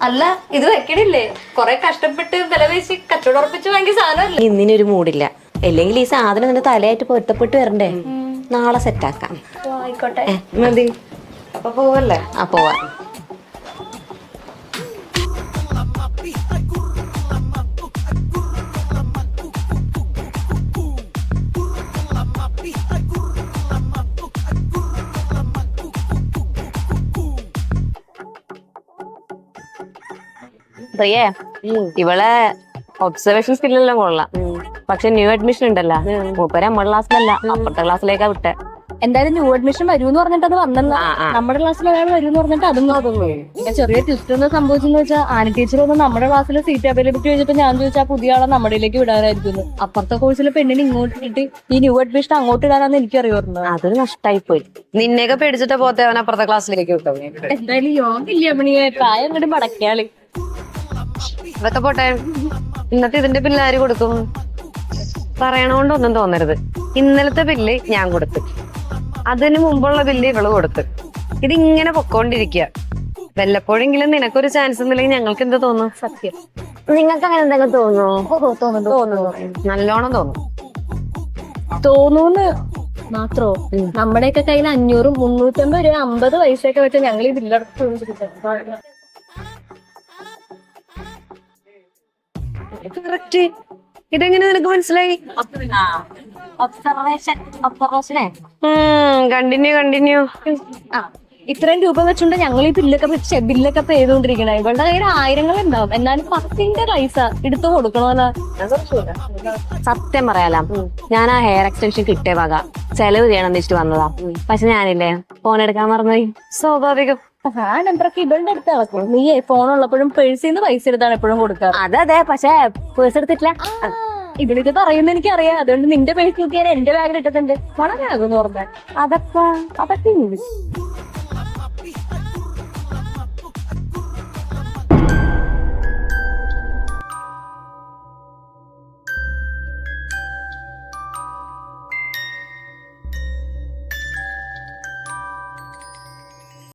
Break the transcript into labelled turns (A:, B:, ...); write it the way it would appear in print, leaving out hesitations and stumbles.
A: അല്ല ഇത് വെക്കണില്ലേ? കൊറേ കഷ്ടപ്പെട്ട് വില പേശി കച്ചവടം ഉറപ്പിച്ച് വാങ്ങിയ സാധനമല്ലേ.
B: ഇന്നിനൊരു മൂടില്ല, അല്ലെങ്കിൽ ഈ സാധനം നിന്റെ തലയായിട്ട് പൊരുത്തപ്പെട്ട് വരണ്ടേ. നാളെ സെറ്റാക്കാം.
A: ആയിക്കോട്ടെ.
B: മതി.
A: അപ്പൊ പോവല്ലേ?
B: പോവാ. പ്രിയേ, ഇവളെ ഒബ്സർവേഷൻ സ്കില്ലെല്ലാം കൊള്ളാം. പക്ഷെ ന്യൂ അഡ്മിഷൻ ഉണ്ടല്ലോ, മൂപ്പര് നമ്മുടെ ക്ലാസ്സിലല്ല അപ്പുറത്തെ ക്ലാസ്സിലേക്കാ വിട്ടെ.
C: എന്തായാലും ന്യൂ അഡ്മിഷൻ വരൂന്ന് പറഞ്ഞിട്ട് അത് വന്നല്ല. നമ്മുടെ ക്ലാസ്സിൽ ഒരാൾ വരൂന്ന് പറഞ്ഞിട്ട് അതും പിന്നെ ചെറിയ ട്വിസ്റ്റ് ഒന്ന് സംഭവിച്ചെന്ന് വെച്ചാൽ ആനി ടീച്ചർ ഒന്ന് നമ്മുടെ ക്ലാസ്സിൽ സീറ്റ് അവൈലബിലിറ്റി ചോദിച്ചപ്പോ ഞാൻ ചോദിച്ചാൽ പുതിയ ആളെ നമ്മുടെയിലേക്ക് വിടാനായിരിക്കുന്നു. അപ്പുറത്തെ കോഴ്സിലെ പെണ്ണിന് ഇങ്ങോട്ട് ഇട്ടിട്ട് ഈ ന്യൂ അഡ്മിഷൻ അങ്ങോട്ട് ഇടാനാന്ന് എനിക്കറിയാറുണ്ട്.
B: അതൊരു നഷ്ടമായി പോയി.
D: നിന്നെയൊക്കെ പേടിച്ചിട്ട് പോത്തെ അവൻ അപ്പുറത്തെ ക്ലാസ്സിലേക്ക് വിട്ടോ.
C: എന്തായാലും യോഗയില്ല മണിയെ പ്രായം അങ്ങോട്ട് മടക്കിയാള്.
D: അതൊക്കെ പോട്ടെ, ഇന്നത്തെ ഇതിന്റെ ബില്ല് ആര് കൊടുക്കും? പറയണോണ്ടൊന്നും തോന്നരുത്. ഇന്നലത്തെ ബില്ല് ഞാൻ കൊടുത്തു, അതിന് മുമ്പുള്ള ബില്ല് ഇവള് കൊടുത്തു. ഇതിങ്ങനെ പൊക്കോണ്ടിരിക്കുക. വല്ലപ്പോഴെങ്കിലും നിനക്കൊരു ചാൻസ് ഒന്നുമില്ലെങ്കിൽ ഞങ്ങൾക്ക് എന്താ തോന്നുന്നു?
C: സത്യം.
B: നിങ്ങൾക്ക് അങ്ങനെ എന്തെങ്കിലും തോന്നുന്നു?
C: തോന്നുന്നു.
D: നല്ലോണം തോന്നും.
C: തോന്നൂന്ന് മാത്രോ? നമ്മുടെയൊക്കെ കയ്യിൽ 500, 350 രൂപ 50 പൈസയൊക്കെ വെച്ച് ഞങ്ങൾ ഈ ബില്ലടച്ചു.
D: കറക്റ്റ്. ഇതെങ്ങനെ നിനക്ക് മനസ്സിലായി? കണ്ടിന്യൂ.
C: ഇത്രയും രൂപ വെച്ചുകൊണ്ട് ഞങ്ങൾ ഈ ബില്ലൊക്കെ പേ ചെയ്തോണ്ടിരിക്കണേ. ഇവളുടെ കയ്യിൽ ആയിരങ്ങൾ ഉണ്ടാവും, എന്നാലും 10ന്റെ പൈസ എടുത്തു കൊടുക്കണോന്നാ.
B: സത്യം പറയാലാ, ഞാൻ ആ ഹെയർ എക്സ്റ്റൻഷൻ കിട്ടിയ വക ചെലവ് ചെയ്യണം വെച്ചിട്ട് വന്നതാ. പക്ഷെ ഞാനില്ലേ ഫോൺ എടുക്കാൻ മറന്നുപോയി.
D: സ്വാഭാവികം.
C: ആ നമ്പറൊക്കെ ഇവളുടെ അടുത്ത് ഇളക്കും. നീ ഫോൺ ഉള്ളപ്പോഴും പേഴ്സിന്ന് പൈസ എടുത്താണ് എപ്പോഴും കൊടുക്കാറ്.
B: അതെ, പക്ഷെ പേഴ്സ് എടുത്തിട്ടില്ല.
C: ഇവളിത് പറയുന്ന എനിക്കറിയാം. അതുകൊണ്ട് നിന്റെ പേഴ്സ് നോക്കിയാൽ എന്റെ ബാഗിൽ ഇട്ടിട്ടുണ്ട്. വളരെ ആകുമെന്ന് പറഞ്ഞാൽ അതൊക്കെ